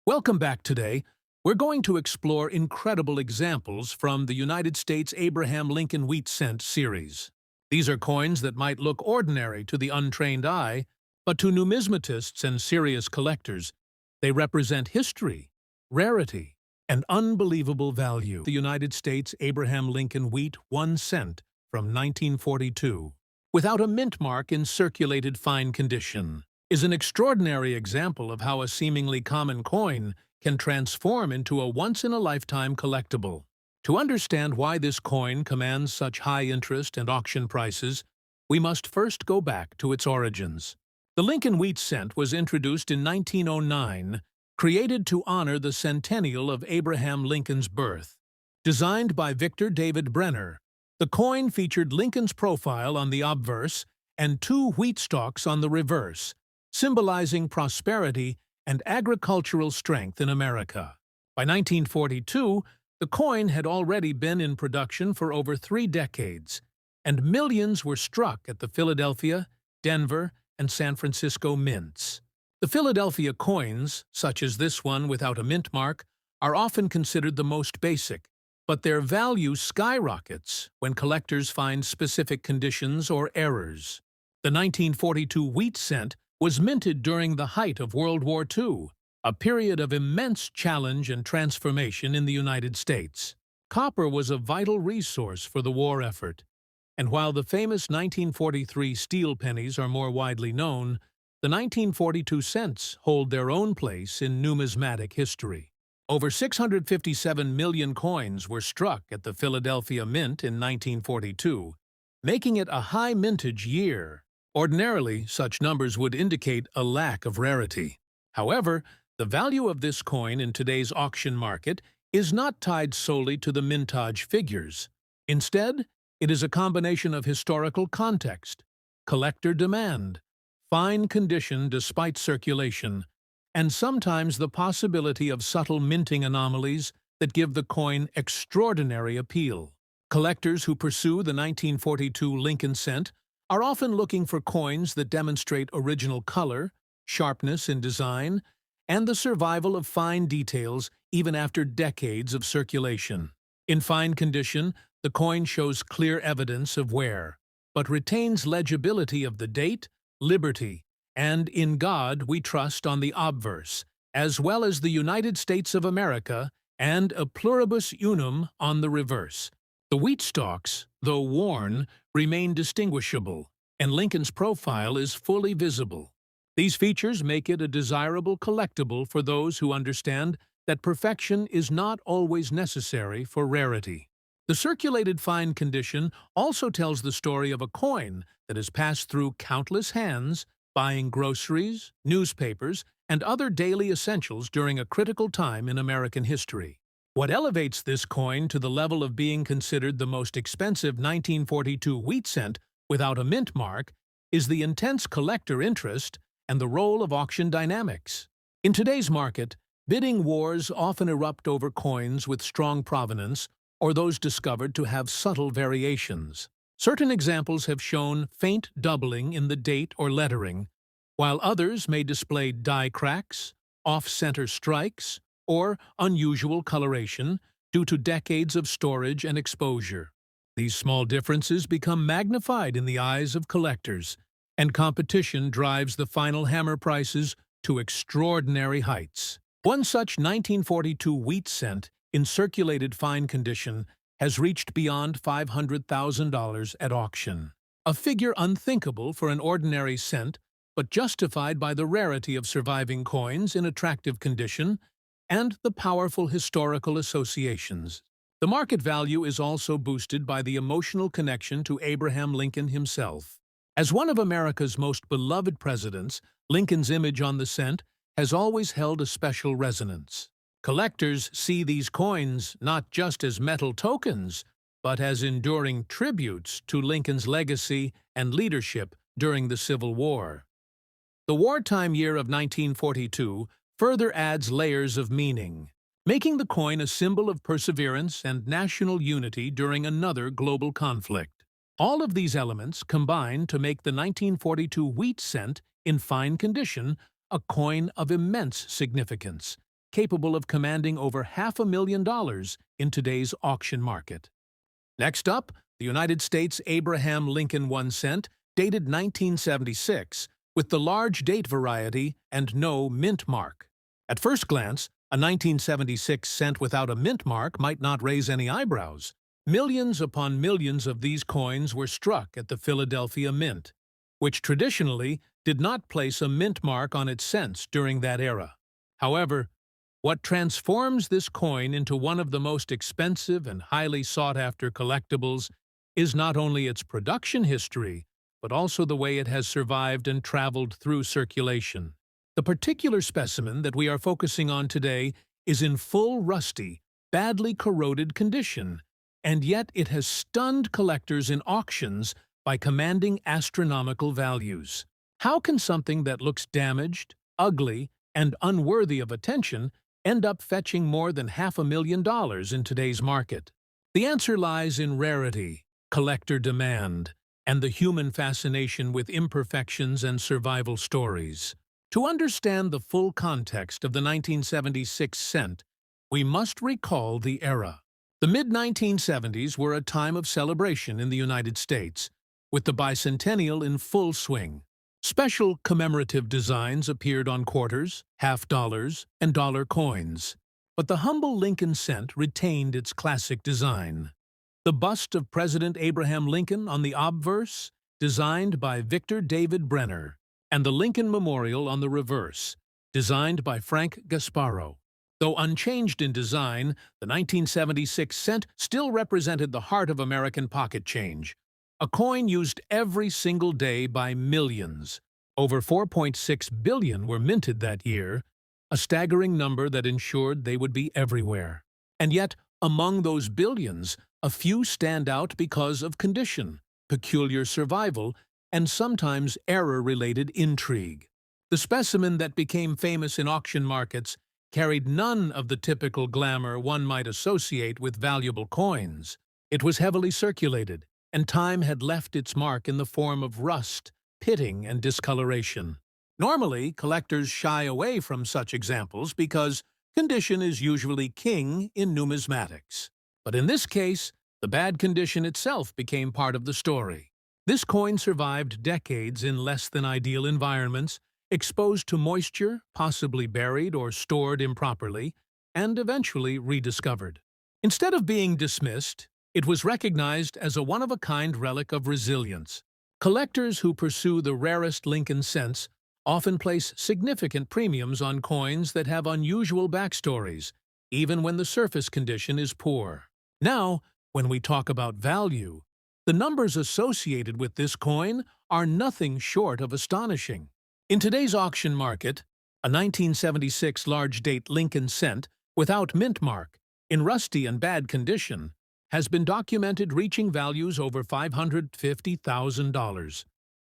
Welcome back today. We're going to explore incredible examples from the United States Abraham Lincoln Wheat Cent series. These are coins that might look ordinary to the untrained eye, but to numismatists and serious collectors, they represent history, rarity, and unbelievable value. The United States Abraham Lincoln Wheat 1 cent from 1942, without a mint mark in circulated fine condition, is an extraordinary example of how a seemingly common coin can transform into a once-in-a-lifetime collectible. To understand why this coin commands such high interest and auction prices, we must first go back to its origins. The Lincoln Wheat Cent was introduced in 1909, created to honor the centennial of Abraham Lincoln's birth. Designed by Victor David Brenner, the coin featured Lincoln's profile on the obverse and two wheat stalks on the reverse, symbolizing prosperity and agricultural strength in America. By 1942, the coin had already been in production for over 3 decades, and millions were struck at the Philadelphia, Denver, and San Francisco mints. The Philadelphia coins, such as this one without a mint mark, are often considered the most basic, but their value skyrockets when collectors find specific conditions or errors. The 1942 wheat cent was minted during the height of World War II, a period of immense challenge and transformation in the United States. Copper was a vital resource for the war effort, and while the famous 1943 steel pennies are more widely known, the 1942 cents hold their own place in numismatic history. Over 657 million coins were struck at the Philadelphia Mint in 1942, making it a high mintage year. Ordinarily, such numbers would indicate a lack of rarity. However, the value of this coin in today's auction market is not tied solely to the mintage figures. Instead, it is a combination of historical context, collector demand, fine condition despite circulation, and sometimes the possibility of subtle minting anomalies that give the coin extraordinary appeal. Collectors who pursue the 1942 Lincoln cent are often looking for coins that demonstrate original color, sharpness in design, and the survival of fine details even after decades of circulation. In fine condition, the coin shows clear evidence of wear, but retains legibility of the date, liberty, and "In God We Trust" on the obverse, as well as the United States of America and "A Pluribus Unum" on the reverse. The wheat stalks, though worn, remain distinguishable, and Lincoln's profile is fully visible. These features make it a desirable collectible for those who understand that perfection is not always necessary for rarity. The circulated fine condition also tells the story of a coin that has passed through countless hands, buying groceries, newspapers, and other daily essentials during a critical time in American history. What elevates this coin to the level of being considered the most expensive 1942 wheat cent without a mint mark is the intense collector interest and the role of auction dynamics. In today's market, bidding wars often erupt over coins with strong provenance or those discovered to have subtle variations. Certain examples have shown faint doubling in the date or lettering, while others may display die cracks, off-center strikes, or unusual coloration due to decades of storage and exposure. These small differences become magnified in the eyes of collectors, and competition drives the final hammer prices to extraordinary heights. One such 1942 wheat cent in circulated fine condition has reached beyond $500,000 at auction, a figure unthinkable for an ordinary cent, but justified by the rarity of surviving coins in attractive condition and the powerful historical associations. The market value is also boosted by the emotional connection to Abraham Lincoln himself. As one of America's most beloved presidents, Lincoln's image on the cent has always held a special resonance. Collectors see these coins not just as metal tokens, but as enduring tributes to Lincoln's legacy and leadership during the Civil War. The wartime year of 1942 further adds layers of meaning, making the coin a symbol of perseverance and national unity during another global conflict. All of these elements combine to make the 1942 wheat cent in fine condition a coin of immense significance, capable of commanding over $500,000 in today's auction market. Next up, the United States Abraham Lincoln 1 cent, dated 1976, with the large date variety and no mint mark. At first glance, a 1976 cent without a mint mark might not raise any eyebrows. Millions upon millions of these coins were struck at the Philadelphia Mint, which traditionally did not place a mint mark on its cents during that era. However, what transforms this coin into one of the most expensive and highly sought-after collectibles is not only its production history, but also the way it has survived and traveled through circulation. The particular specimen that we are focusing on today is in full rusty, badly corroded condition, and yet it has stunned collectors in auctions by commanding astronomical values. How can something that looks damaged, ugly, and unworthy of attention end up fetching more than $500,000 in today's market? The answer lies in rarity, collector demand, and the human fascination with imperfections and survival stories. To understand the full context of the 1976 cent, we must recall the era. The mid-1970s were a time of celebration in the United States, with the bicentennial in full swing. Special commemorative designs appeared on quarters, half dollars, and dollar coins, but the humble Lincoln cent retained its classic design. The bust of President Abraham Lincoln on the obverse, designed by Victor David Brenner, and the Lincoln Memorial on the reverse, designed by Frank Gasparo. Though unchanged in design, the 1976 cent still represented the heart of American pocket change, a coin used every single day by millions. Over 4.6 billion were minted that year, a staggering number that ensured they would be everywhere. And yet, among those billions, a few stand out because of condition, peculiar survival, and sometimes error-related intrigue. The specimen that became famous in auction markets carried none of the typical glamour one might associate with valuable coins. It was heavily circulated, and time had left its mark in the form of rust, pitting, and discoloration. Normally, collectors shy away from such examples because condition is usually king in numismatics. But in this case, the bad condition itself became part of the story. This coin survived decades in less than ideal environments, exposed to moisture, possibly buried or stored improperly, and eventually rediscovered. Instead of being dismissed, it was recognized as a one-of-a-kind relic of resilience. Collectors who pursue the rarest Lincoln cents often place significant premiums on coins that have unusual backstories, even when the surface condition is poor. Now, when we talk about value, the numbers associated with this coin are nothing short of astonishing. In today's auction market, a 1976 large-date Lincoln cent without mint mark, in rusty and bad condition, has been documented reaching values over $550,000.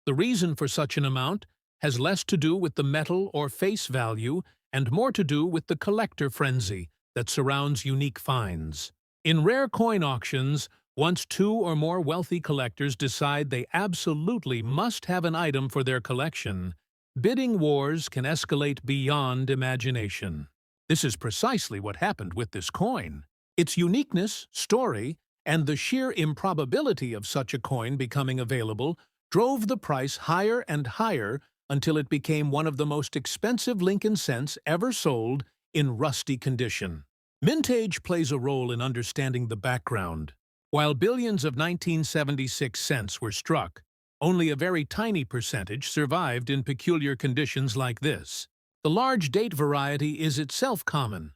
The reason for such an amount has less to do with the metal or face value and more to do with the collector frenzy that surrounds unique finds. In rare coin auctions, once two or more wealthy collectors decide they absolutely must have an item for their collection, bidding wars can escalate beyond imagination. This is precisely what happened with this coin. Its uniqueness, story, and the sheer improbability of such a coin becoming available drove the price higher and higher until it became one of the most expensive Lincoln cents ever sold in rusty condition. Mintage plays a role in understanding the background. While billions of 1976 cents were struck, only a very tiny percentage survived in peculiar conditions like this. The large date variety is itself common,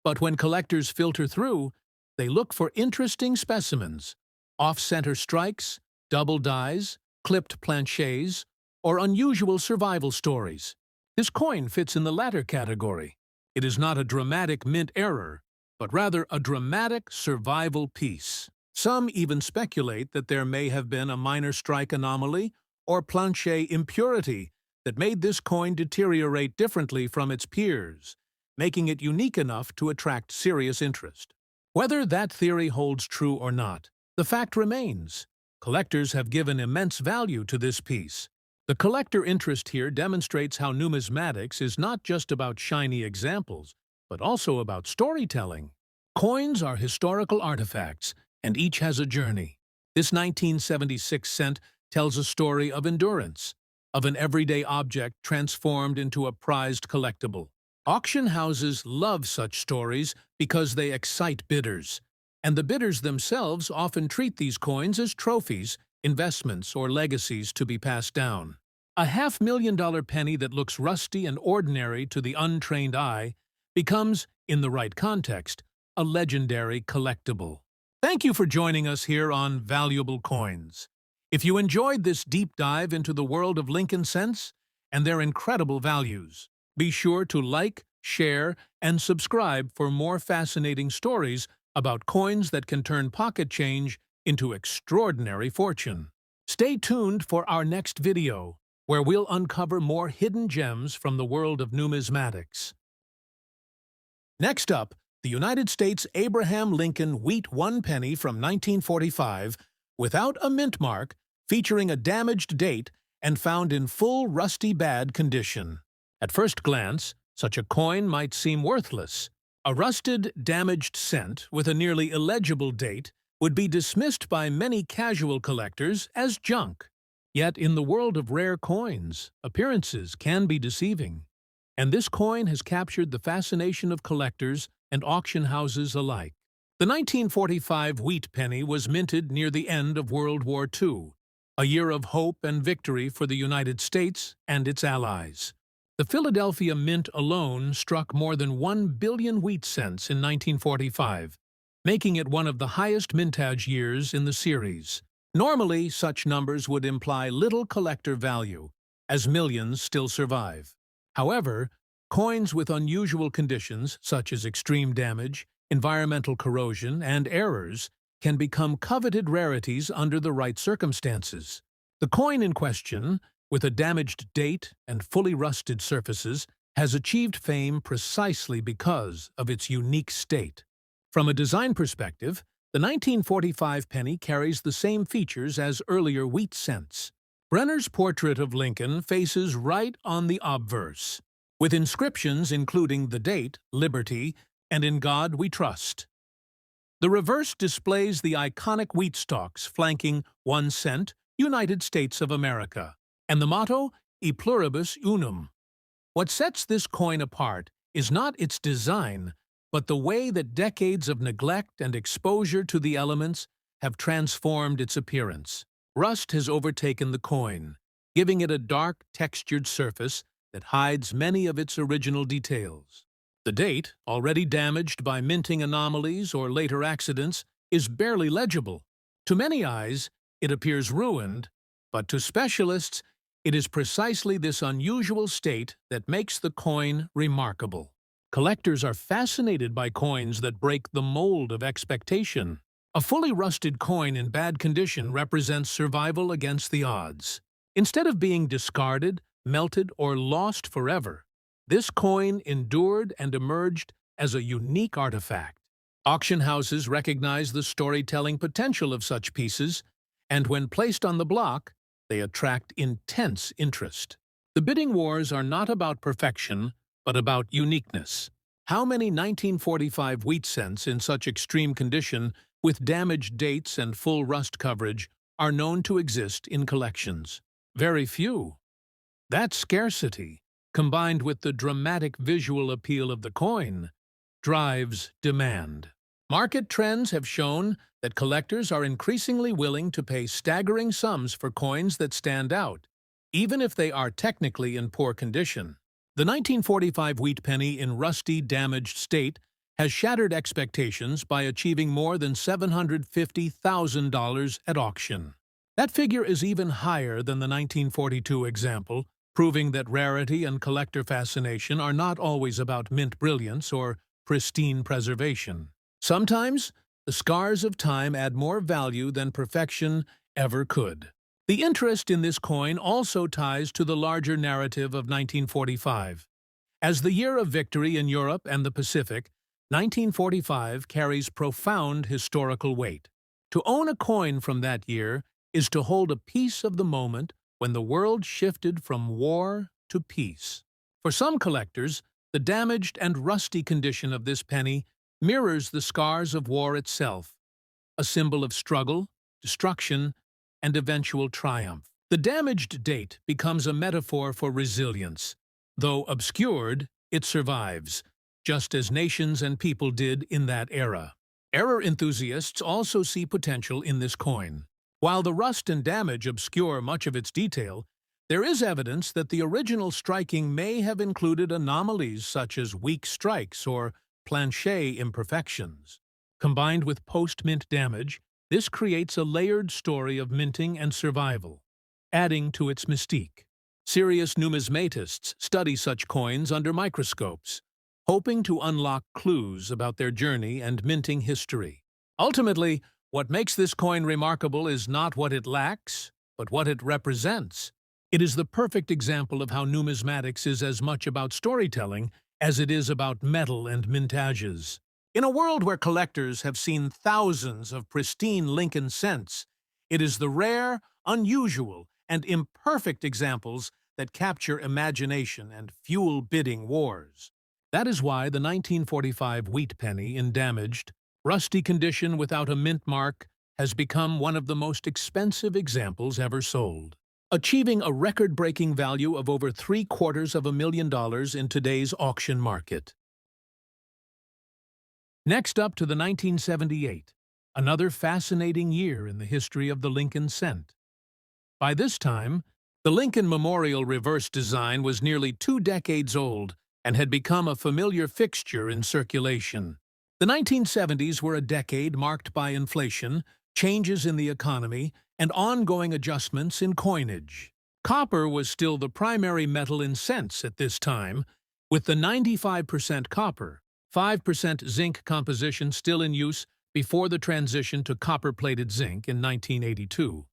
but when collectors filter through, they look for interesting specimens, off-center strikes, double dies, clipped planchets, or unusual survival stories. This coin fits in the latter category. It is not a dramatic mint error, but rather a dramatic survival piece. Some even speculate that there may have been a minor strike anomaly or planche impurity that made this coin deteriorate differently from its peers, making it unique enough to attract serious interest. Whether that theory holds true or not, the fact remains. Collectors have given immense value to this piece. The collector interest here demonstrates how numismatics is not just about shiny examples, but also about storytelling. Coins are historical artifacts, and each has a journey. This 1976 cent tells a story of endurance, of an everyday object transformed into a prized collectible. Auction houses love such stories because they excite bidders, and the bidders themselves often treat these coins as trophies, investments, or legacies to be passed down. A $500,000 penny that looks rusty and ordinary to the untrained eye becomes, in the right context, a legendary collectible. Thank you for joining us here on Valuable Coins. If you enjoyed this deep dive into the world of Lincoln cents and their incredible values, be sure to like, share, and subscribe for more fascinating stories about coins that can turn pocket change into extraordinary fortune. Stay tuned for our next video, where we'll uncover more hidden gems from the world of numismatics. Next up, the United States Abraham Lincoln Wheat 1 penny from 1945, without a mint mark, featuring a damaged date and found in full rusty bad condition. At first glance, such a coin might seem worthless. A rusted, damaged cent with a nearly illegible date would be dismissed by many casual collectors as junk. Yet in the world of rare coins, appearances can be deceiving. And this coin has captured the fascination of collectors and auction houses alike. The 1945 wheat penny was minted near the end of World War II, a year of hope and victory for the United States and its allies. The Philadelphia Mint alone struck more than 1 billion wheat cents in 1945, making it one of the highest mintage years in the series. Normally, such numbers would imply little collector value, as millions still survive. However, coins with unusual conditions, such as extreme damage, environmental corrosion, and errors, can become coveted rarities under the right circumstances. The coin in question, with a damaged date and fully rusted surfaces, has achieved fame precisely because of its unique state. From a design perspective, the 1945 penny carries the same features as earlier wheat cents. Brenner's portrait of Lincoln faces right on the obverse, with inscriptions including the date, Liberty, and In God We Trust. The reverse displays the iconic wheat stalks flanking 1 cent, United States of America, and the motto, E Pluribus Unum. What sets this coin apart is not its design, but the way that decades of neglect and exposure to the elements have transformed its appearance. Rust has overtaken the coin, giving it a dark, textured surface that hides many of its original details. The date, already damaged by minting anomalies or later accidents, is barely legible. To many eyes, it appears ruined, but to specialists, it is precisely this unusual state that makes the coin remarkable. Collectors are fascinated by coins that break the mold of expectation. A fully rusted coin in bad condition represents survival against the odds. Instead of being discarded, melted, or lost forever, this coin endured and emerged as a unique artifact. Auction houses recognize the storytelling potential of such pieces, and when placed on the block, they attract intense interest. The bidding wars are not about perfection, but about uniqueness. How many 1945 wheat cents in such extreme condition, with damaged dates and full rust coverage, are known to exist in collections? Very few. That scarcity, combined with the dramatic visual appeal of the coin, drives demand. Market trends have shown that collectors are increasingly willing to pay staggering sums for coins that stand out, even if they are technically in poor condition. The 1945 wheat penny in rusty, damaged state has shattered expectations by achieving more than $750,000 at auction. That figure is even higher than the 1942 example, proving that rarity and collector fascination are not always about mint brilliance or pristine preservation. Sometimes, the scars of time add more value than perfection ever could. The interest in this coin also ties to the larger narrative of 1945. As the year of victory in Europe and the Pacific, 1945 carries profound historical weight. To own a coin from that year is to hold a piece of the moment when the world shifted from war to peace. For some collectors, The damaged and rusty condition of this penny mirrors the scars of war itself, a symbol of struggle, destruction, and eventual triumph. The damaged date becomes a metaphor for resilience. Though obscured, it survives, just as nations and people did in that era. Error enthusiasts also see potential in this coin. While the rust and damage obscure much of its detail, there is evidence that the original striking may have included anomalies such as weak strikes or planchet imperfections. Combined with post-mint damage, this creates a layered story of minting and survival, adding to its mystique. Serious numismatists study such coins under microscopes, hoping to unlock clues about their journey and minting history. Ultimately, what makes this coin remarkable is not what it lacks, but what it represents. It is the perfect example of how numismatics is as much about storytelling as it is about metal and mintages. In a world where collectors have seen thousands of pristine Lincoln cents, it is the rare, unusual, and imperfect examples that capture imagination and fuel bidding wars. That is why the 1945 wheat penny in damaged, rusty condition without a mint mark has become one of the most expensive examples ever sold, achieving a record-breaking value of over $750,000 in today's auction market. Next up to the 1978, another fascinating year in the history of the Lincoln cent. By this time, the Lincoln Memorial reverse design was nearly 2 decades old and had become a familiar fixture in circulation. The 1970s were a decade marked by inflation, changes in the economy, and ongoing adjustments in coinage. Copper was still the primary metal in cents at this time, with the 95% copper, 5% zinc composition still in use before the transition to copper-plated zinc in 1982.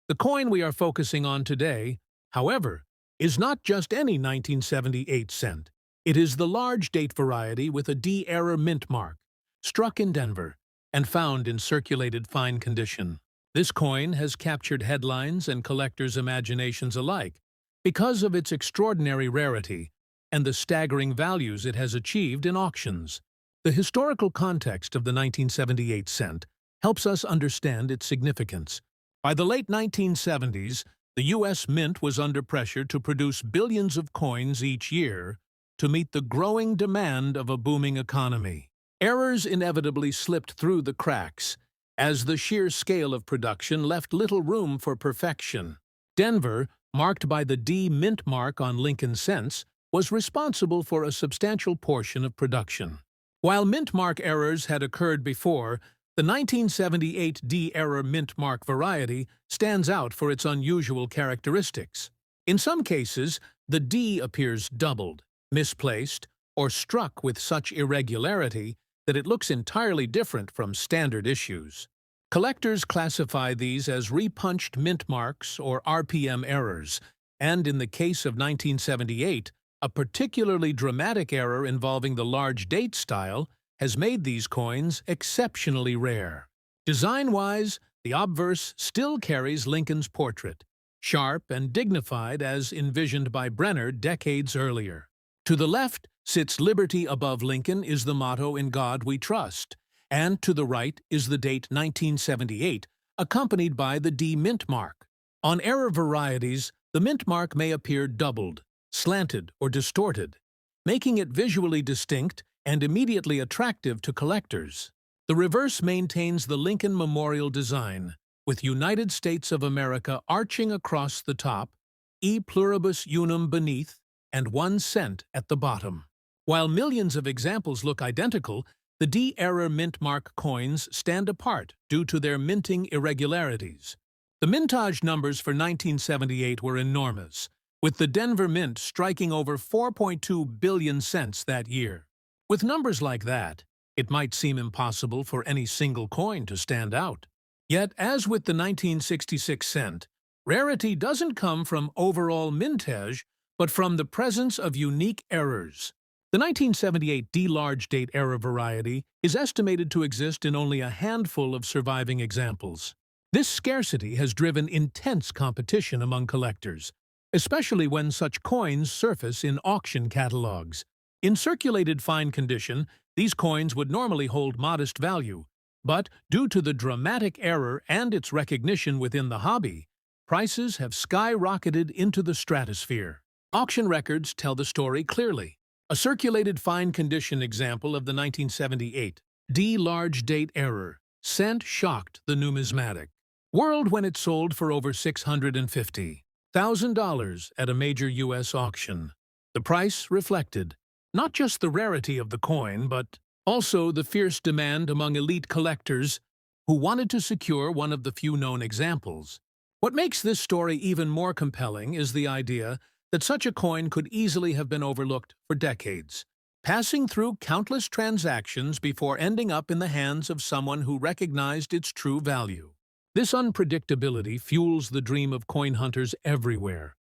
The coin we are focusing on today, however, is not just any 1978 cent. It is the large date variety with a D-era mint mark, struck in Denver, and found in circulated fine condition. This coin has captured headlines and collectors' imaginations alike because of its extraordinary rarity and the staggering values it has achieved in auctions. The historical context of the 1978 cent helps us understand its significance. By the late 1970s, the U.S. Mint was under pressure to produce billions of coins each year to meet the growing demand of a booming economy. Errors inevitably slipped through the cracks, as the sheer scale of production left little room for perfection. Denver, marked by the D mint mark on Lincoln cents, was responsible for a substantial portion of production. While mint mark errors had occurred before, the 1978 D-era mint mark variety stands out for its unusual characteristics. In some cases, the D appears doubled, misplaced, or struck with such irregularity that it looks entirely different from standard issues. Collectors classify these as repunched mint marks or RPM errors, and in the case of 1978, a particularly dramatic error involving the large date style has made these coins exceptionally rare. Design-wise, the obverse still carries Lincoln's portrait, sharp and dignified as envisioned by Brenner decades earlier. To the left sits "Liberty above Lincoln is the motto, in God we trust," and to the right is the date 1978, accompanied by the D mint mark. On error varieties, the mint mark may appear doubled, slanted, or distorted, making it visually distinct and immediately attractive to collectors. The reverse maintains the Lincoln Memorial design, with United States of America arching across the top, E pluribus unum beneath, and 1 cent at the bottom. While millions of examples look identical, the D-era mint mark coins stand apart due to their minting irregularities. The mintage numbers for 1978 were enormous, with the Denver Mint striking over 4.2 billion cents that year. With numbers like that, it might seem impossible for any single coin to stand out. Yet, as with the 1966 cent, rarity doesn't come from overall mintage, but from the presence of unique errors. The 1978 D large date error variety is estimated to exist in only a handful of surviving examples. This scarcity has driven intense competition among collectors, especially when such coins surface in auction catalogs. In circulated fine condition, these coins would normally hold modest value, but due to the dramatic error and its recognition within the hobby, prices have skyrocketed into the stratosphere. Auction records tell the story clearly. A circulated fine condition example of the 1978 D large date error cent shocked the numismatic world when it sold for over $650,000 at a major U.S. auction. The price reflected not just the rarity of the coin, but also the fierce demand among elite collectors who wanted to secure one of the few known examples. What makes this story even more compelling is the idea that such a coin could easily have been overlooked for decades, passing through countless transactions before ending up in the hands of someone who recognized its true value. This unpredictability fuels the dream of coin hunters everywhere,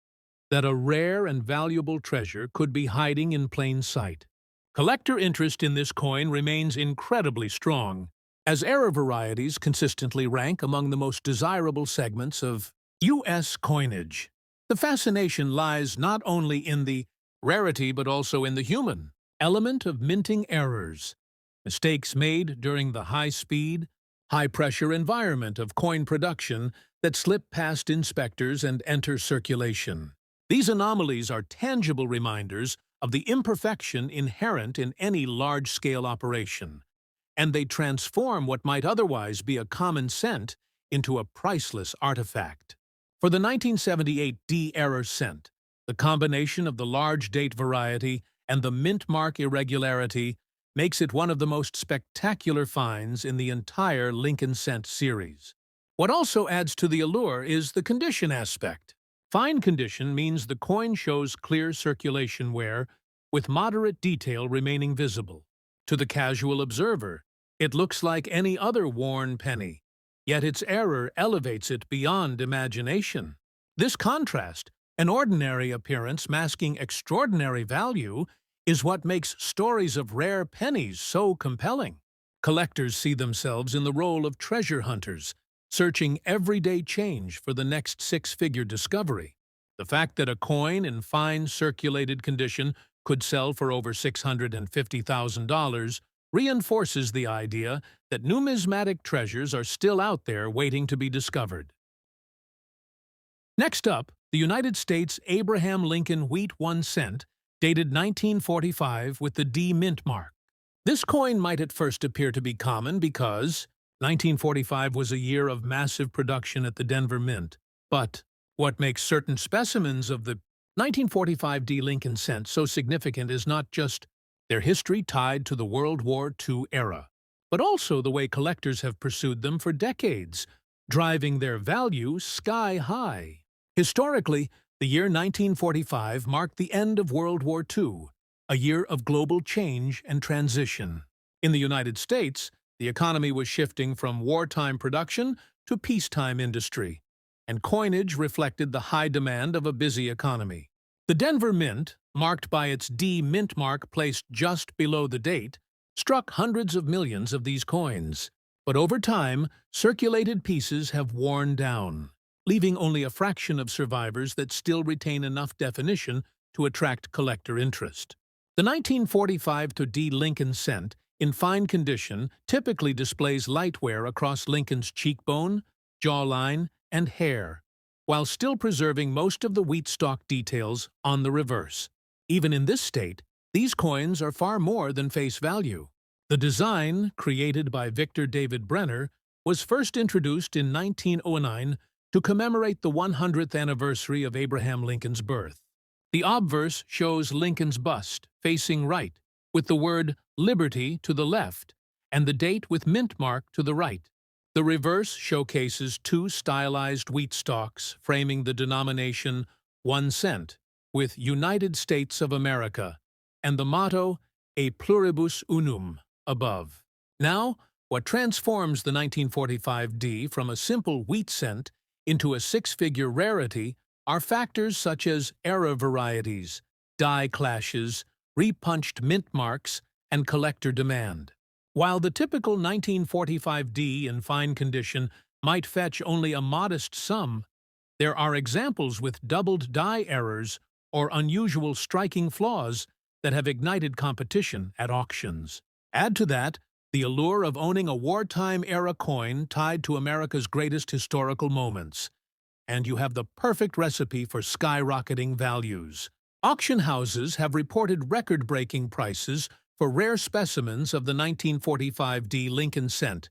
that a rare and valuable treasure could be hiding in plain sight. Collector interest in this coin remains incredibly strong, as error varieties consistently rank among the most desirable segments of U.S. coinage. The fascination lies not only in the rarity but also in the human element of minting errors, mistakes made during the high-speed, high-pressure environment of coin production that slip past inspectors and enter circulation. These anomalies are tangible reminders of the imperfection inherent in any large-scale operation, and they transform what might otherwise be a common cent into a priceless artifact. For the 1978 D-error cent, the combination of the large date variety and the mint mark irregularity makes it one of the most spectacular finds in the entire Lincoln Cent series. What also adds to the allure is the condition aspect. Fine condition means the coin shows clear circulation wear, with moderate detail remaining visible. To the casual observer, it looks like any other worn penny, yet its error elevates it beyond imagination. This contrast, an ordinary appearance masking extraordinary value, is what makes stories of rare pennies so compelling. Collectors see themselves in the role of treasure hunters, searching everyday change for the next six-figure discovery. The fact that a coin in fine circulated condition could sell for over $650,000 reinforces the idea that numismatic treasures are still out there waiting to be discovered. Next up, the United States Abraham Lincoln Wheat 1 cent, dated 1945 with the D mint mark. This coin might at first appear to be common because 1945 was a year of massive production at the Denver Mint. But what makes certain specimens of the 1945 D Lincoln Cent so significant is not just their history tied to the World War II era, but also the way collectors have pursued them for decades, driving their value sky high. Historically, the year 1945 marked the end of World War II, a year of global change and transition. In the United States, the economy was shifting from wartime production to peacetime industry, and coinage reflected the high demand of a busy economy. The Denver Mint, marked by its D mint mark placed just below the date, struck hundreds of millions of these coins. But over time, circulated pieces have worn down, leaving only a fraction of survivors that still retain enough definition to attract collector interest. The 1945 D Lincoln Cent, in fine condition, typically displays light wear across Lincoln's cheekbone, jawline, and hair, while still preserving most of the wheat stalk details on the reverse. Even in this state, these coins are far more than face value. The design, created by Victor David Brenner, was first introduced in 1909 to commemorate the 100th anniversary of Abraham Lincoln's birth. The obverse shows Lincoln's bust, facing right, with the word Liberty to the left, and the date with mint mark to the right. The reverse showcases two stylized wheat stalks framing the denomination 1 cent, with United States of America, and the motto E pluribus unum above. Now, what transforms the 1945 D from a simple wheat cent into a six-figure rarity are factors such as error varieties, die clashes, repunched mint marks, and collector demand. While the typical 1945 D in fine condition might fetch only a modest sum, there are examples with doubled die errors or unusual striking flaws that have ignited competition at auctions. Add to that the allure of owning a wartime-era coin tied to America's greatest historical moments, and you have the perfect recipe for skyrocketing values. Auction houses have reported record-breaking prices for rare specimens of the 1945 Lincoln Cent,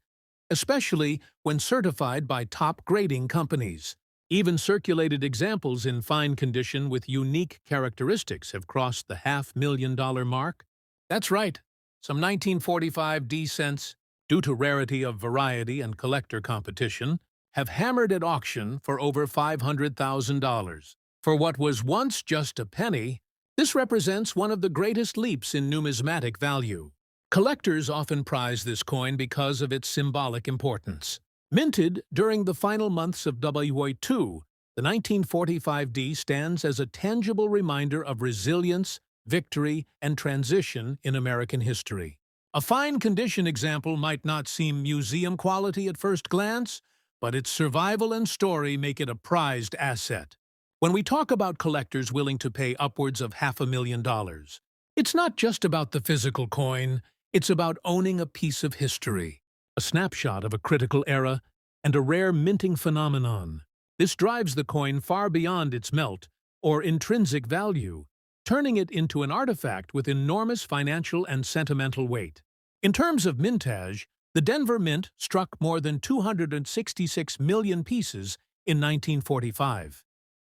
especially when certified by top grading companies. Even circulated examples in fine condition with unique characteristics have crossed the $500,000 mark. That's right, some 1945 cents, due to rarity of variety and collector competition, have hammered at auction for over $500,000. For what was once just a penny, this represents one of the greatest leaps in numismatic value. Collectors often prize this coin because of its symbolic importance. Minted during the final months of WA2, the 1945 stands as a tangible reminder of resilience, victory, and transition in American history. A fine condition example might not seem museum quality at first glance, but its survival and story make it a prized asset. When we talk about collectors willing to pay upwards of $500,000, it's not just about the physical coin, it's about owning a piece of history, a snapshot of a critical era, and a rare minting phenomenon. This drives the coin far beyond its melt or intrinsic value, turning it into an artifact with enormous financial and sentimental weight. In terms of mintage, the Denver Mint struck more than 266 million pieces in 1945.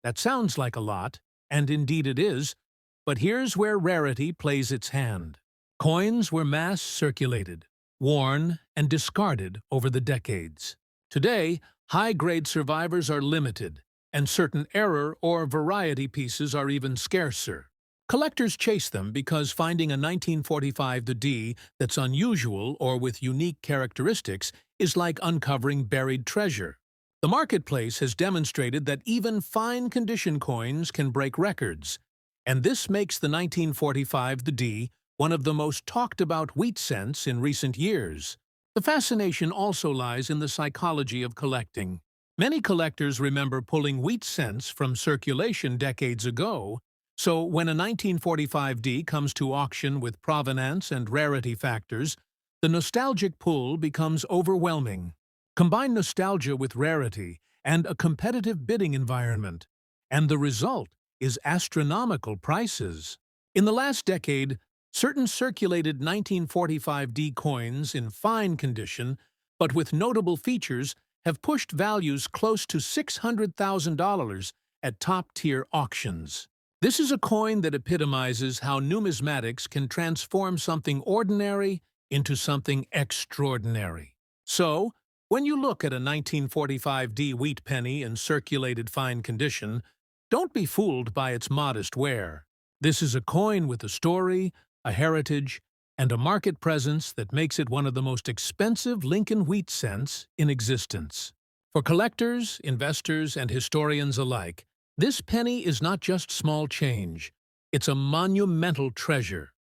That sounds like a lot, and indeed it is, but here's where rarity plays its hand. Coins were mass circulated, worn, and discarded over the decades. Today, high-grade survivors are limited, and certain error or variety pieces are even scarcer. Collectors chase them because finding a 1945 that's unusual or with unique characteristics is like uncovering buried treasure. The marketplace has demonstrated that even fine-condition coins can break records, and this makes the 1945 one of the most talked-about wheat cents in recent years. The fascination also lies in the psychology of collecting. Many collectors remember pulling wheat cents from circulation decades ago, so when a 1945 comes to auction with provenance and rarity factors, the nostalgic pull becomes overwhelming. Combine nostalgia with rarity and a competitive bidding environment, and the result is astronomical prices. In the last decade, certain circulated 1945 coins in fine condition, but with notable features, have pushed values close to $600,000 at top-tier auctions. This is a coin that epitomizes how numismatics can transform something ordinary into something extraordinary. So, when you look at a 1945 wheat penny in circulated fine condition, don't be fooled by its modest wear. This is a coin with a story, a heritage, and a market presence that makes it one of the most expensive Lincoln Wheat cents in existence. For collectors, investors, and historians alike, this penny is not just small change, it's a monumental treasure.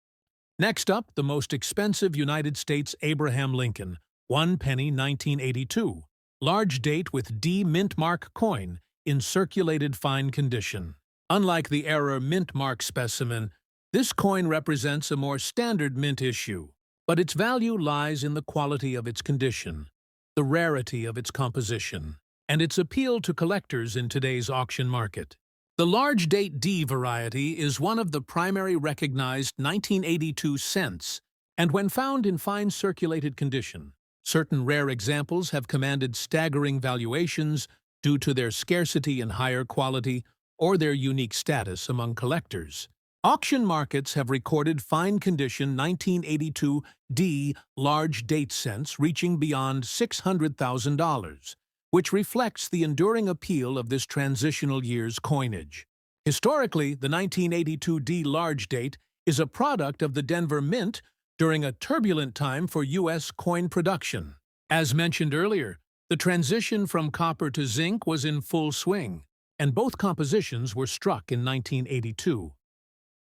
Next up, the most expensive United States Abraham Lincoln, 1 penny 1982, large date with mint mark coin in circulated fine condition. Unlike the error mint mark specimen, this coin represents a more standard mint issue, but its value lies in the quality of its condition, the rarity of its composition, and its appeal to collectors in today's auction market. The large date variety is one of the primary recognized 1982 cents, and when found in fine circulated condition, certain rare examples have commanded staggering valuations due to their scarcity and higher quality or their unique status among collectors. Auction markets have recorded fine condition 1982 large date cents reaching beyond $600,000, which reflects the enduring appeal of this transitional year's coinage. Historically, the 1982 large date is a product of the Denver Mint during a turbulent time for U.S. coin production. As mentioned earlier, the transition from copper to zinc was in full swing, and both compositions were struck in 1982.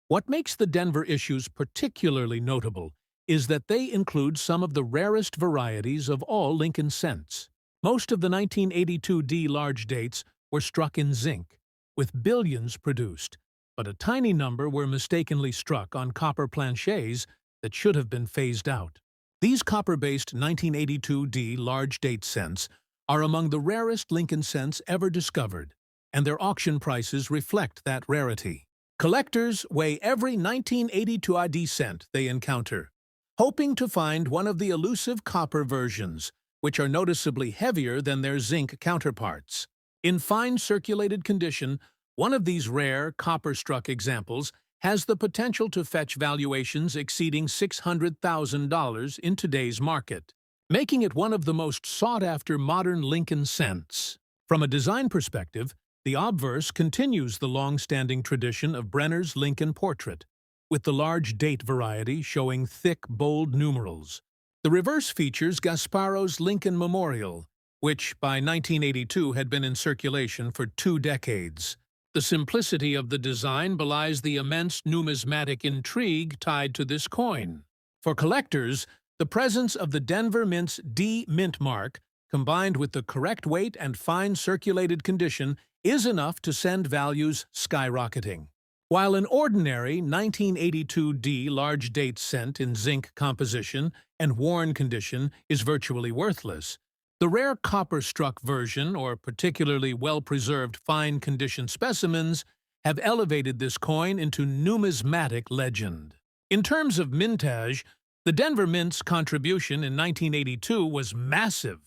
What makes the Denver issues particularly notable is that they include some of the rarest varieties of all Lincoln cents. Most of the 1982 large dates were struck in zinc, with billions produced, but a tiny number were mistakenly struck on copper planchets that should have been phased out. These copper-based 1982D large-date cents are among the rarest Lincoln cents ever discovered, and their auction prices reflect that rarity. Collectors weigh every 1982ID cent they encounter, hoping to find one of the elusive copper versions, which are noticeably heavier than their zinc counterparts. In fine circulated condition, one of these rare, copper-struck examples has the potential to fetch valuations exceeding $600,000 in today's market, making it one of the most sought-after modern Lincoln cents. From a design perspective, the obverse continues the long-standing tradition of Brenner's Lincoln portrait, with the large date variety showing thick, bold numerals. The reverse features Gasparo's Lincoln Memorial, which by 1982 had been in circulation for 2 decades. The simplicity of the design belies the immense numismatic intrigue tied to this coin. For collectors, the presence of the Denver Mint's D mint mark, combined with the correct weight and fine circulated condition, is enough to send values skyrocketing. While an ordinary 1982D large date cent in zinc composition and worn condition is virtually worthless, the rare copper-struck version or particularly well-preserved fine-condition specimens have elevated this coin into numismatic legend. In terms of mintage, the Denver Mint's contribution in 1982 was massive,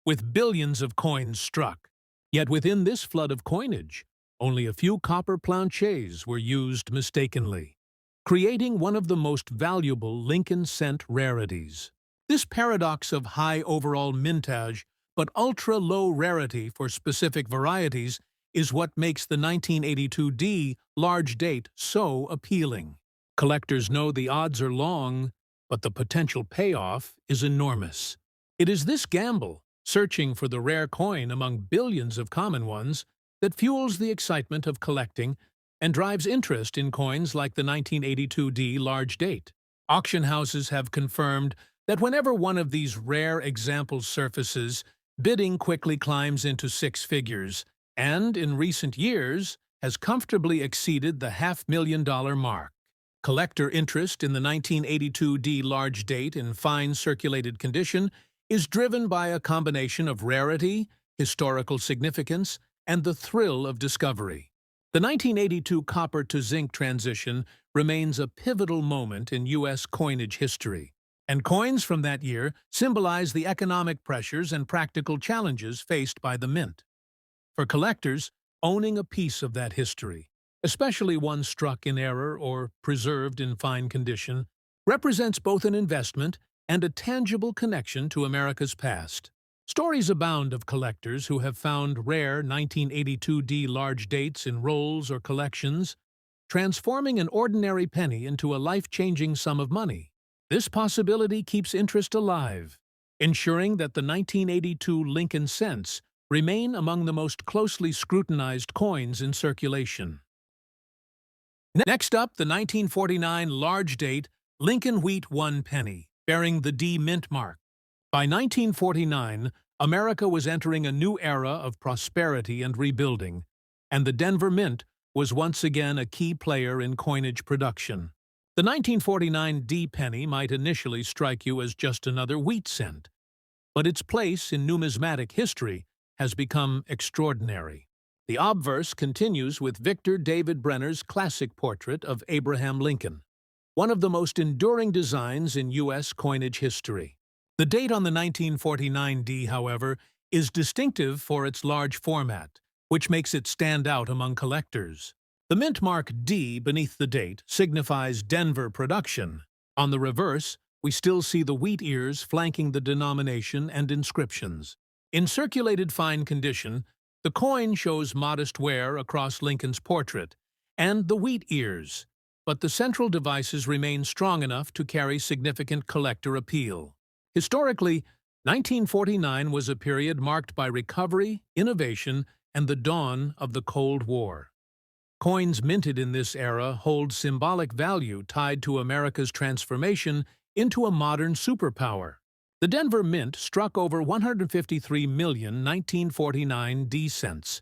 with billions of coins struck. Yet within this flood of coinage, only a few copper planchets were used mistakenly, creating one of the most valuable Lincoln cent rarities. This paradox of high overall mintage but ultra-low rarity for specific varieties is what makes the 1982D large date so appealing. Collectors know the odds are long, but the potential payoff is enormous. It is this gamble, searching for the rare coin among billions of common ones, that fuels the excitement of collecting and drives interest in coins like the 1982D large date. Auction houses have confirmed that whenever one of these rare examples surfaces, bidding quickly climbs into 6 figures and, in recent years, has comfortably exceeded the $500,000 mark. Collector interest in the 1982D large date in fine circulated condition is driven by a combination of rarity, historical significance, and the thrill of discovery. The 1982 copper-to-zinc transition remains a pivotal moment in U.S. coinage history, and coins from that year symbolize the economic pressures and practical challenges faced by the mint. For collectors, owning a piece of that history, especially one struck in error or preserved in fine condition, represents both an investment and a tangible connection to America's past. Stories abound of collectors who have found rare 1982D large dates in rolls or collections, transforming an ordinary penny into a life-changing sum of money. This possibility keeps interest alive, ensuring that the 1982 Lincoln cents remain among the most closely scrutinized coins in circulation. Next up, the 1949 large date Lincoln Wheat 1 penny, bearing the D mint mark. By 1949, America was entering a new era of prosperity and rebuilding, and the Denver Mint was once again a key player in coinage production. The 1949 D penny might initially strike you as just another wheat cent, but its place in numismatic history has become extraordinary. The obverse continues with Victor David Brenner's classic portrait of Abraham Lincoln, one of the most enduring designs in U.S. coinage history. The date on the 1949 D, however, is distinctive for its large format, which makes it stand out among collectors. The mint mark D beneath the date signifies Denver production. On the reverse, we still see the wheat ears flanking the denomination and inscriptions. In circulated fine condition, the coin shows modest wear across Lincoln's portrait and the wheat ears, but the central devices remain strong enough to carry significant collector appeal. Historically, 1949 was a period marked by recovery, innovation, and the dawn of the Cold War. Coins minted in this era hold symbolic value tied to America's transformation into a modern superpower. The Denver Mint struck over 153 million 1949 D cents,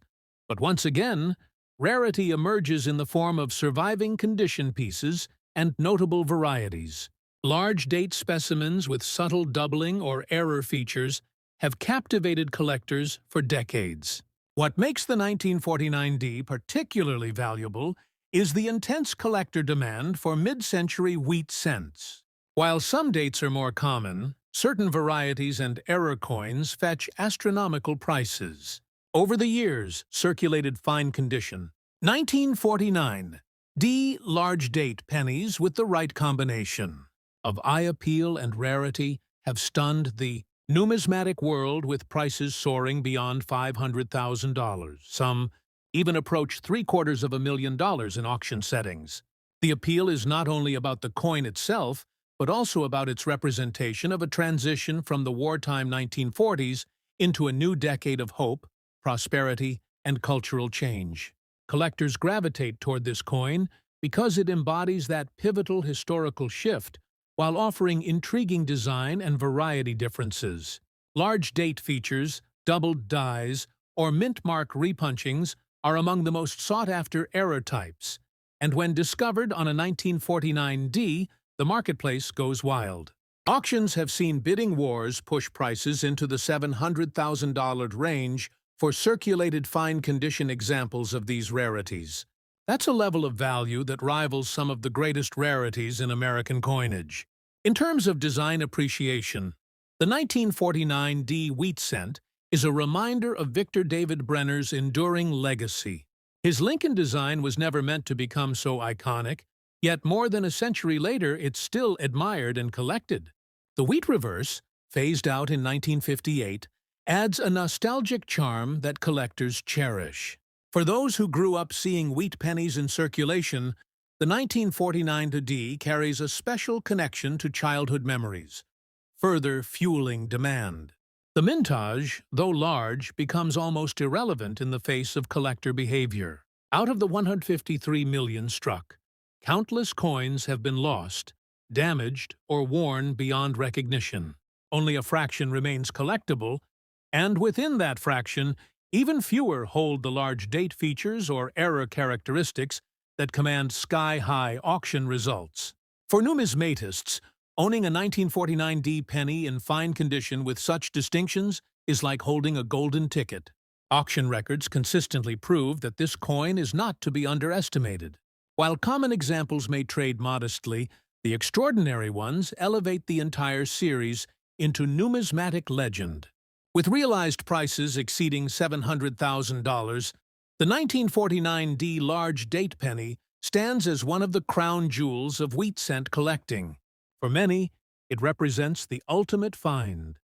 but once again, rarity emerges in the form of surviving condition pieces and notable varieties. Large date specimens with subtle doubling or error features have captivated collectors for decades. What makes the 1949D particularly valuable is the intense collector demand for mid-century wheat cents. While some dates are more common, certain varieties and error coins fetch astronomical prices. Over the years, circulated fine condition 1949 D large date pennies with the right combination of eye appeal and rarity have stunned the numismatic world, with prices soaring beyond $500,000. Some even approach $750,000 in auction settings. The appeal is not only about the coin itself, but also about its representation of a transition from the wartime 1940s into a new decade of hope, prosperity, and cultural change. Collectors gravitate toward this coin because it embodies that pivotal historical shift while offering intriguing design and variety differences. Large date features, doubled dies, or mint mark repunchings are among the most sought-after error types, and when discovered on a 1949D, the marketplace goes wild. Auctions have seen bidding wars push prices into the $700,000 range for circulated fine condition examples of these rarities. That's a level of value that rivals some of the greatest rarities in American coinage. In terms of design appreciation, the 1949D wheat cent is a reminder of Victor David Brenner's enduring legacy. His Lincoln design was never meant to become so iconic, yet more than a century later it's still admired and collected. The wheat reverse, phased out in 1958, adds a nostalgic charm that collectors cherish. For those who grew up seeing wheat pennies in circulation, the 1949D carries a special connection to childhood memories, further fueling demand. The mintage, though large, becomes almost irrelevant in the face of collector behavior. Out of the 153 million struck, countless coins have been lost, damaged, or worn beyond recognition. Only a fraction remains collectible, and within that fraction, even fewer hold the large date features or error characteristics that command sky-high auction results. For numismatists, owning a 1949D penny in fine condition with such distinctions is like holding a golden ticket. Auction records consistently prove that this coin is not to be underestimated. While common examples may trade modestly, the extraordinary ones elevate the entire series into numismatic legend. With realized prices exceeding $700,000, the 1949D large date penny stands as one of the crown jewels of wheat cent collecting. For many, it represents the ultimate find,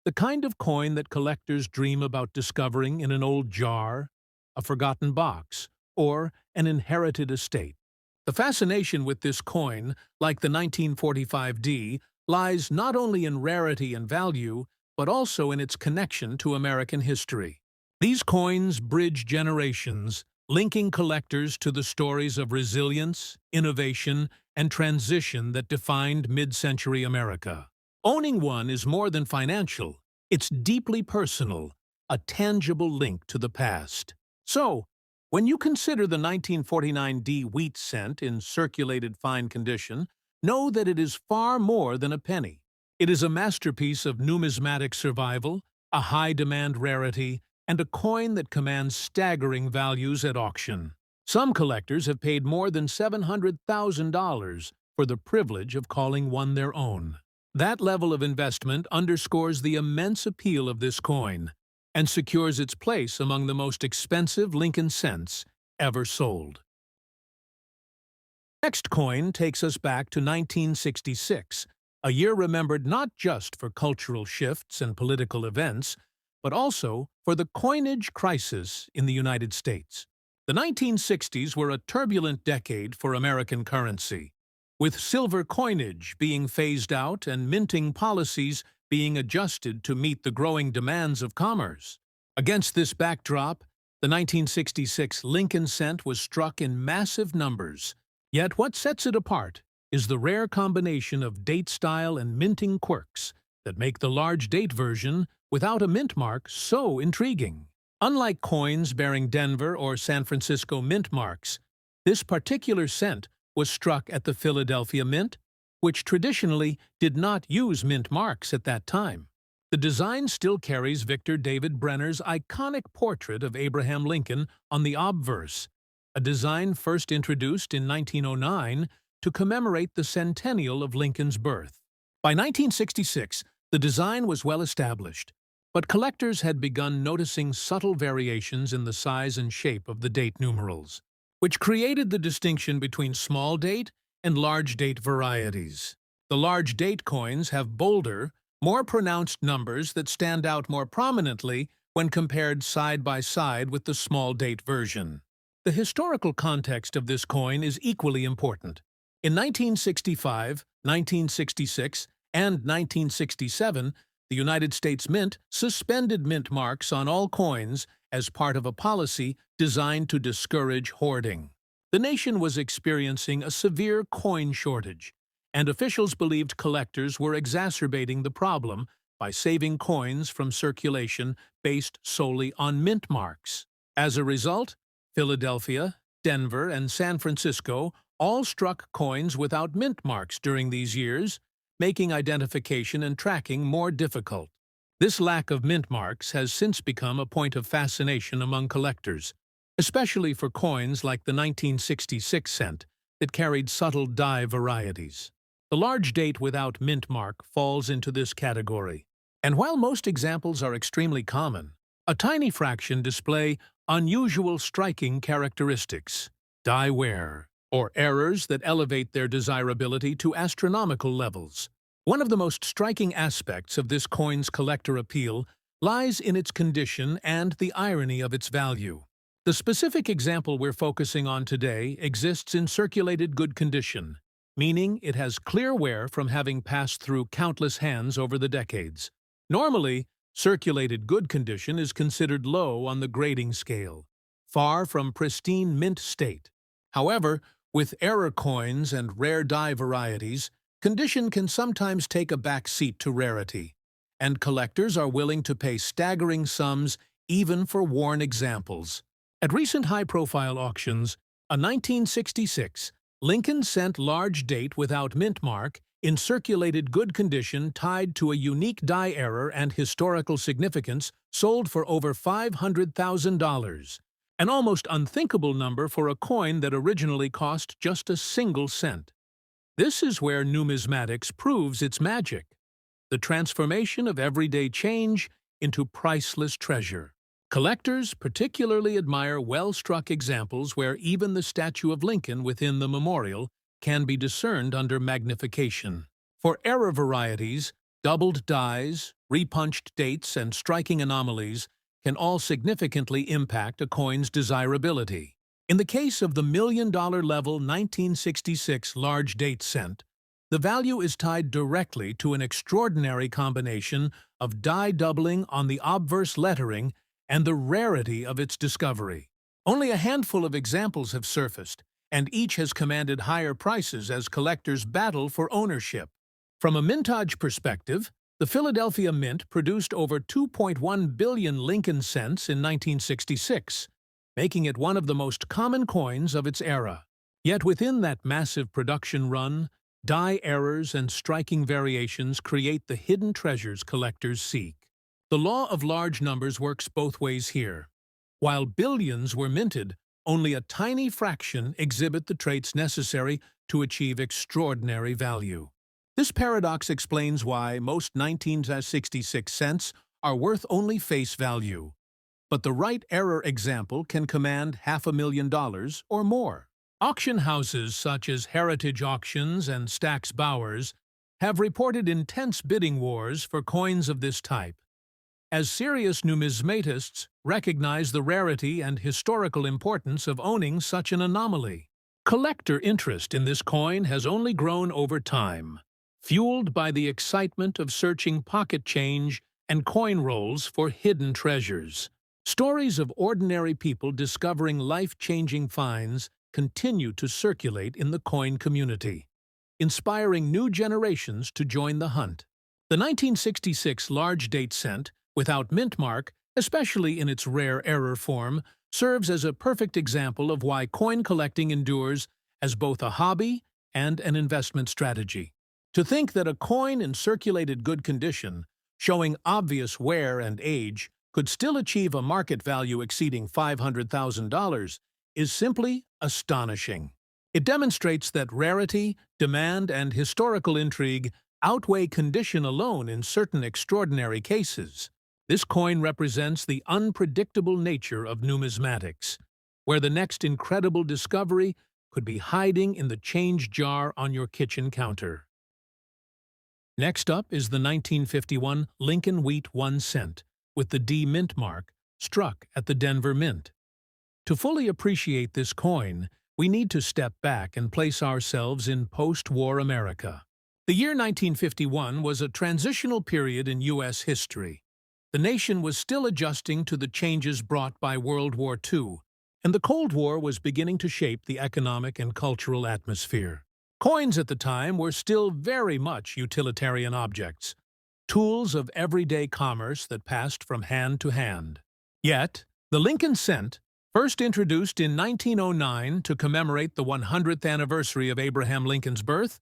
the kind of coin that collectors dream about discovering in an old jar, a forgotten box, or an inherited estate. The fascination with this coin, like the 1945D, lies not only in rarity and value, but also in its connection to American history. These coins bridge generations, linking collectors to the stories of resilience, innovation, and transition that defined mid-century America. Owning one is more than financial, it's deeply personal, a tangible link to the past. So, when you consider the 1949D wheat cent in circulated fine condition, know that it is far more than a penny. It is a masterpiece of numismatic survival, a high-demand rarity, and a coin that commands staggering values at auction. Some collectors have paid more than $700,000 for the privilege of calling one their own. That level of investment underscores the immense appeal of this coin and secures its place among the most expensive Lincoln cents ever sold. Next coin takes us back to 1966, a year remembered not just for cultural shifts and political events, but also for the coinage crisis in the United States. The 1960s were a turbulent decade for American currency, with silver coinage being phased out and minting policies being adjusted to meet the growing demands of commerce. Against this backdrop, the 1966 Lincoln cent was struck in massive numbers. Yet what sets it apart is the rare combination of date style and minting quirks that make the large date version without a mint mark so intriguing. Unlike coins bearing Denver or San Francisco mint marks, this particular cent was struck at the Philadelphia Mint, which traditionally did not use mint marks at that time. The design still carries Victor David Brenner's iconic portrait of Abraham Lincoln on the obverse, a design first introduced in 1909 to commemorate the centennial of Lincoln's birth. By 1966, the design was well established, but collectors had begun noticing subtle variations in the size and shape of the date numerals, which created the distinction between small date and large date varieties. The large date coins have bolder, more pronounced numbers that stand out more prominently when compared side by side with the small date version. The historical context of this coin is equally important. In 1965, 1966, and 1967, the United States Mint suspended mint marks on all coins as part of a policy designed to discourage hoarding. The nation was experiencing a severe coin shortage, and officials believed collectors were exacerbating the problem by saving coins from circulation based solely on mint marks. As a result, Philadelphia, Denver, and San Francisco all struck coins without mint marks during these years, making identification and tracking more difficult. This lack of mint marks has since become a point of fascination among collectors, especially for coins like the 1966 cent that carried subtle die varieties. The large date without mint mark falls into this category, and while most examples are extremely common, a tiny fraction display unusual striking characteristics, die wear, or errors that elevate their desirability to astronomical levels. One of the most striking aspects of this coin's collector appeal lies in its condition and the irony of its value. The specific example we're focusing on today exists in circulated good condition, meaning it has clear wear from having passed through countless hands over the decades. Normally, circulated good condition is considered low on the grading scale, far from pristine mint state. However, with error coins and rare die varieties, condition can sometimes take a back seat to rarity, and collectors are willing to pay staggering sums even for worn examples. At recent high-profile auctions, a 1966 Lincoln Cent large date without mint mark in circulated good condition tied to a unique die error and historical significance sold for over $500,000. An almost unthinkable number for a coin that originally cost just a single cent. This is where numismatics proves its magic, the transformation of everyday change into priceless treasure. Collectors particularly admire well-struck examples where even the statue of Lincoln within the memorial can be discerned under magnification. For error varieties, doubled dies, repunched dates, and striking anomalies can all significantly impact a coin's desirability. In the case of the million-dollar level 1966 large date cent, the value is tied directly to an extraordinary combination of die doubling on the obverse lettering and the rarity of its discovery. Only a handful of examples have surfaced, and each has commanded higher prices as collectors battle for ownership. From a mintage perspective, the Philadelphia Mint produced over 2.1 billion Lincoln cents in 1966, making it one of the most common coins of its era. Yet within that massive production run, die errors and striking variations create the hidden treasures collectors seek. The law of large numbers works both ways here. While billions were minted, only a tiny fraction exhibit the traits necessary to achieve extraordinary value. This paradox explains why most 1966 cents are worth only face value, but the right error example can command $500,000 or more. Auction houses such as Heritage Auctions and Stack's Bowers have reported intense bidding wars for coins of this type, as serious numismatists recognize the rarity and historical importance of owning such an anomaly. Collector interest in this coin has only grown over time, fueled by the excitement of searching pocket change and coin rolls for hidden treasures. Stories of ordinary people discovering life-changing finds continue to circulate in the coin community, inspiring new generations to join the hunt. The 1966 large date cent, without mint mark, especially in its rare error form, serves as a perfect example of why coin collecting endures as both a hobby and an investment strategy. To think that a coin in circulated good condition, showing obvious wear and age, could still achieve a market value exceeding $500,000 is simply astonishing. It demonstrates that rarity, demand, and historical intrigue outweigh condition alone in certain extraordinary cases. This coin represents the unpredictable nature of numismatics, where the next incredible discovery could be hiding in the change jar on your kitchen counter. Next up is the 1951 Lincoln Wheat 1 cent, with the D Mint mark, struck at the Denver Mint. To fully appreciate this coin, we need to step back and place ourselves in post-war America. The year 1951 was a transitional period in U.S. history. The nation was still adjusting to the changes brought by World War II, and the Cold War was beginning to shape the economic and cultural atmosphere. Coins at the time were still very much utilitarian objects, tools of everyday commerce that passed from hand to hand. Yet, the Lincoln Cent, first introduced in 1909 to commemorate the 100th anniversary of Abraham Lincoln's birth,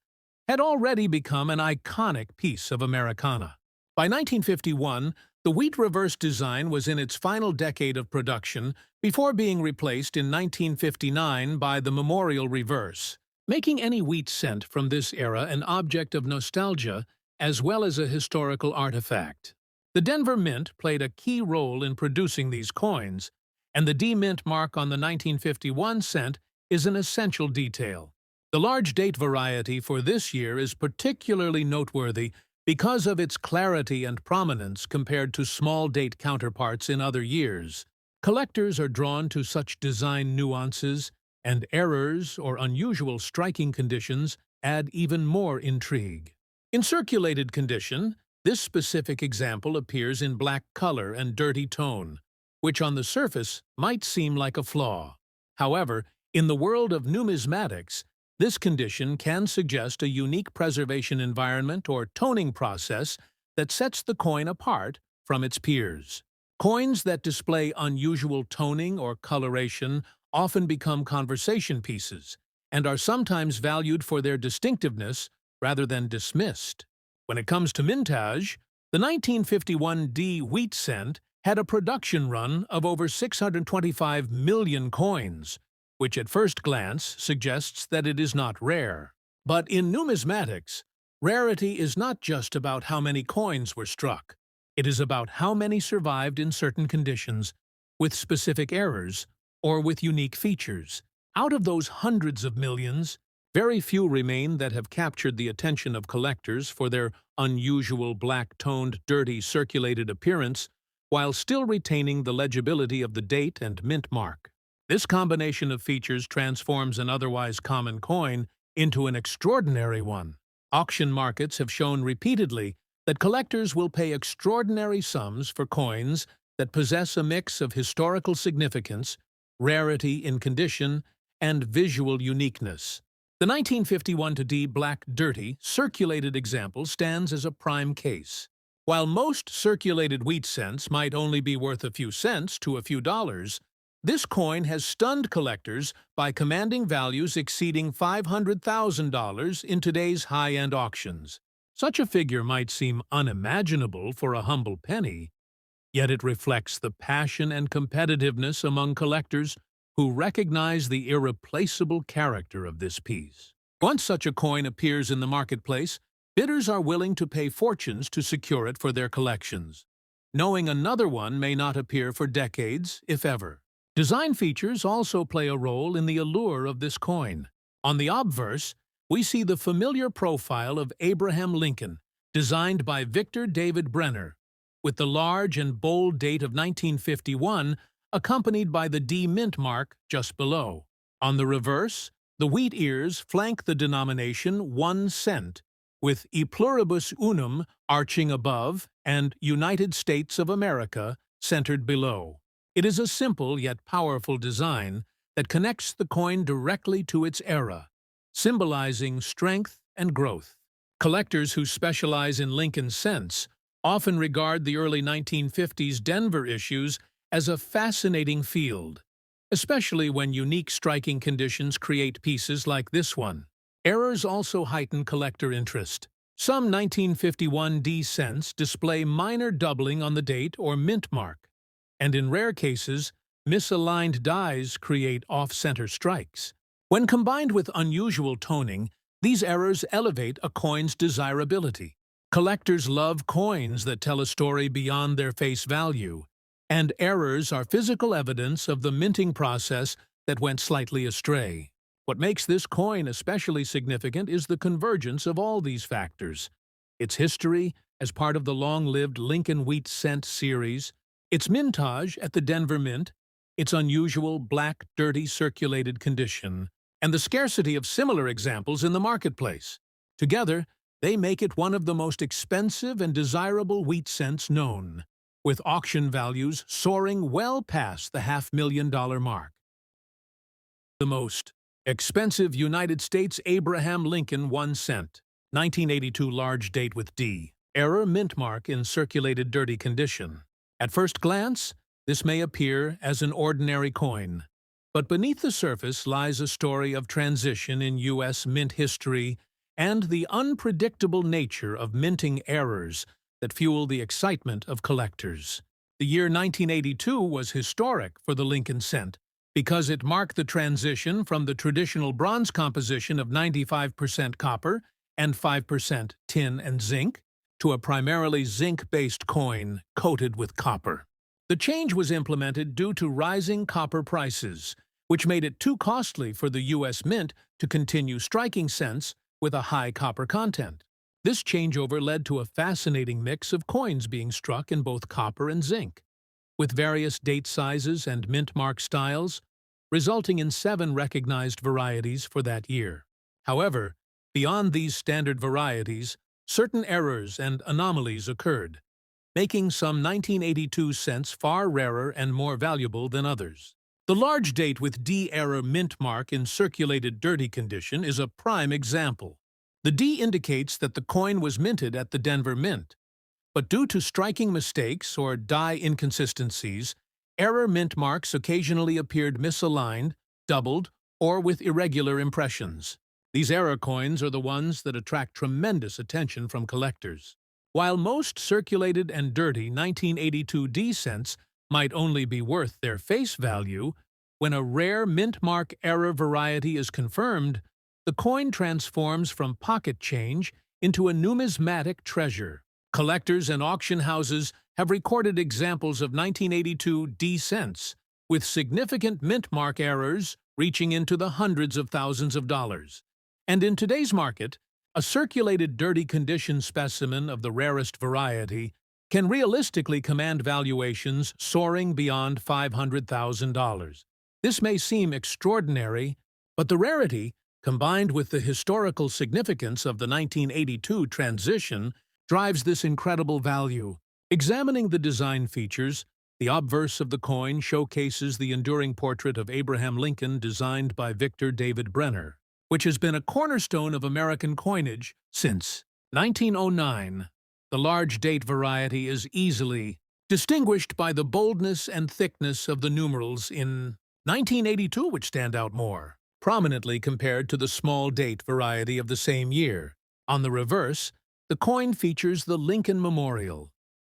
had already become an iconic piece of Americana. By 1951, the wheat reverse design was in its final decade of production before being replaced in 1959 by the memorial reverse, making any wheat cent from this era an object of nostalgia as well as a historical artifact. The Denver Mint played a key role in producing these coins, and the D Mint mark on the 1951 cent is an essential detail. The large date variety for this year is particularly noteworthy because of its clarity and prominence compared to small date counterparts in other years. Collectors are drawn to such design nuances, and errors or unusual striking conditions add even more intrigue. In circulated condition, this specific example appears in black color and dirty tone, which on the surface might seem like a flaw. However, in the world of numismatics, this condition can suggest a unique preservation environment or toning process that sets the coin apart from its peers. Coins that display unusual toning or coloration often become conversation pieces and are sometimes valued for their distinctiveness rather than dismissed. When it comes to mintage, the 1951 D Wheat Cent had a production run of over 625 million coins, which at first glance suggests that it is not rare. But in numismatics, rarity is not just about how many coins were struck. It is about how many survived in certain conditions, with specific errors, or with unique features. Out of those hundreds of millions, very few remain that have captured the attention of collectors for their unusual black-toned, dirty, circulated appearance, while still retaining the legibility of the date and mint mark. This combination of features transforms an otherwise common coin into an extraordinary one. Auction markets have shown repeatedly that collectors will pay extraordinary sums for coins that possess a mix of historical significance, rarity in condition, and visual uniqueness. The 1951 D Black Dirty circulated example stands as a prime case. While most circulated wheat cents might only be worth a few cents to a few dollars, this coin has stunned collectors by commanding values exceeding $500,000 in today's high-end auctions. Such a figure might seem unimaginable for a humble penny, yet it reflects the passion and competitiveness among collectors who recognize the irreplaceable character of this piece. Once such a coin appears in the marketplace, bidders are willing to pay fortunes to secure it for their collections, knowing another one may not appear for decades, if ever. Design features also play a role in the allure of this coin. On the obverse, we see the familiar profile of Abraham Lincoln, designed by Victor David Brenner, with the large and bold date of 1951 accompanied by the D Mint mark just below. On the reverse, the wheat ears flank the denomination 1 cent, with E pluribus unum arching above and United States of America centered below. It is a simple yet powerful design that connects the coin directly to its era, symbolizing strength and growth. Collectors who specialize in Lincoln cents often regard the early 1950s Denver issues as a fascinating field, especially when unique striking conditions create pieces like this one. Errors also heighten collector interest. Some 1951 D cents display minor doubling on the date or mint mark, and in rare cases, misaligned dies create off-center strikes. When combined with unusual toning, these errors elevate a coin's desirability. Collectors love coins that tell a story beyond their face value, and errors are physical evidence of the minting process that went slightly astray. What makes this coin especially significant is the convergence of all these factors: its history as part of the long-lived Lincoln Wheat Cent series, its mintage at the Denver Mint, its unusual black, dirty circulated condition, and the scarcity of similar examples in the marketplace. Together, they make it one of the most expensive and desirable wheat cents known, with auction values soaring well past the $500,000 mark. The most expensive United States Abraham Lincoln 1 cent, 1982 large date with D, error mint mark in circulated dirty condition. At first glance, this may appear as an ordinary coin, but beneath the surface lies a story of transition in U.S. mint history and the unpredictable nature of minting errors that fuel the excitement of collectors. The year 1982 was historic for the Lincoln cent because it marked the transition from the traditional bronze composition of 95% copper and 5% tin and zinc to a primarily zinc-based coin coated with copper. The change was implemented due to rising copper prices, which made it too costly for the U.S. Mint to continue striking cents with a high copper content. This changeover led to a fascinating mix of coins being struck in both copper and zinc, with various date sizes and mint mark styles, resulting in 7 recognized varieties for that year. However, beyond these standard varieties, certain errors and anomalies occurred, making some 1982 cents far rarer and more valuable than others. The large date with D error mint mark in circulated dirty condition is a prime example. The D indicates that the coin was minted at the Denver Mint, but due to striking mistakes or die inconsistencies, error mint marks occasionally appeared misaligned, doubled, or with irregular impressions. These error coins are the ones that attract tremendous attention from collectors. While most circulated and dirty 1982 D cents might only be worth their face value, when a rare mint mark error variety is confirmed, the coin transforms from pocket change into a numismatic treasure. Collectors and auction houses have recorded examples of 1982 D cents with significant mint mark errors reaching into the hundreds of thousands of dollars. And in today's market, a circulated dirty condition specimen of the rarest variety can realistically command valuations soaring beyond $500,000. This may seem extraordinary, but the rarity, combined with the historical significance of the 1982 transition, drives this incredible value. Examining the design features, the obverse of the coin showcases the enduring portrait of Abraham Lincoln designed by Victor David Brenner, which has been a cornerstone of American coinage since 1909. The large date variety is easily distinguished by the boldness and thickness of the numerals in 1982, which stand out more prominently compared to the small date variety of the same year. On the reverse, the coin features the Lincoln Memorial,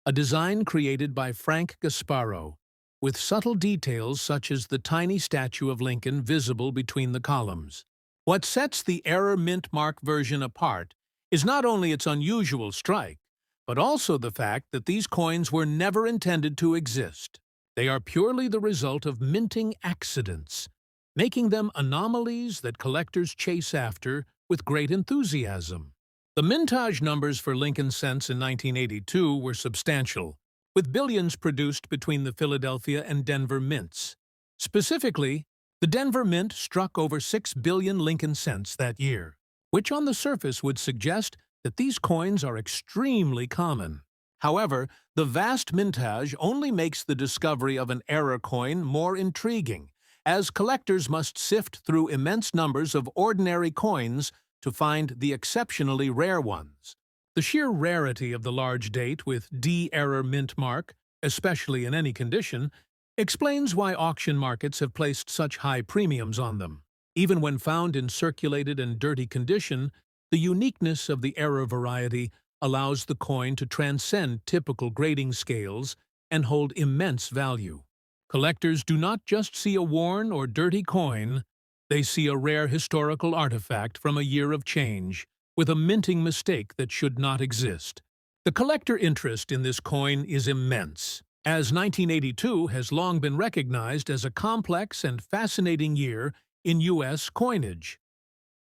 a design created by Frank Gasparo, with subtle details such as the tiny statue of Lincoln visible between the columns. What sets the error mint mark version apart is not only its unusual strike, but also the fact that these coins were never intended to exist. They are purely the result of minting accidents, making them anomalies that collectors chase after with great enthusiasm. The mintage numbers for Lincoln cents in 1982 were substantial, with billions produced between the Philadelphia and Denver mints. Specifically, the Denver Mint struck over 6 billion Lincoln cents that year, which on the surface would suggest that these coins are extremely common. However, the vast mintage only makes the discovery of an error coin more intriguing, as collectors must sift through immense numbers of ordinary coins to find the exceptionally rare ones. The sheer rarity of the large date with D-error mint mark, especially in any condition, explains why auction markets have placed such high premiums on them. Even when found in circulated and dirty condition, the uniqueness of the error variety allows the coin to transcend typical grading scales and hold immense value. Collectors do not just see a worn or dirty coin, they see a rare historical artifact from a year of change, with a minting mistake that should not exist. The collector interest in this coin is immense, as 1982 has long been recognized as a complex and fascinating year in U.S. coinage.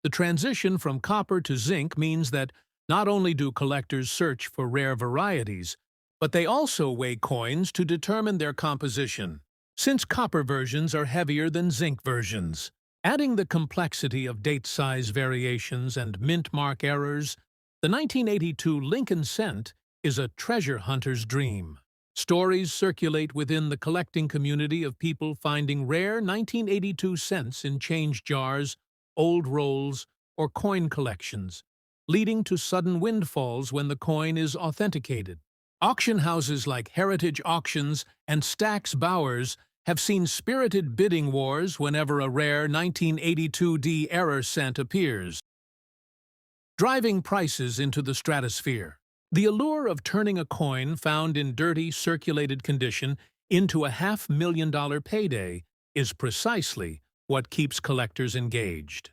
The transition from copper to zinc means that not only do collectors search for rare varieties, but they also weigh coins to determine their composition, since copper versions are heavier than zinc versions. Adding the complexity of date size variations and mint mark errors, the 1982 Lincoln Cent is a treasure hunter's dream. Stories circulate within the collecting community of people finding rare 1982 cents in change jars, old rolls, or coin collections, leading to sudden windfalls when the coin is authenticated. Auction houses like Heritage Auctions and Stack's Bowers have seen spirited bidding wars whenever a rare 1982 D-error cent appears, driving prices into the stratosphere. The allure of turning a coin found in dirty, circulated condition into a $500,000 payday is precisely what keeps collectors engaged.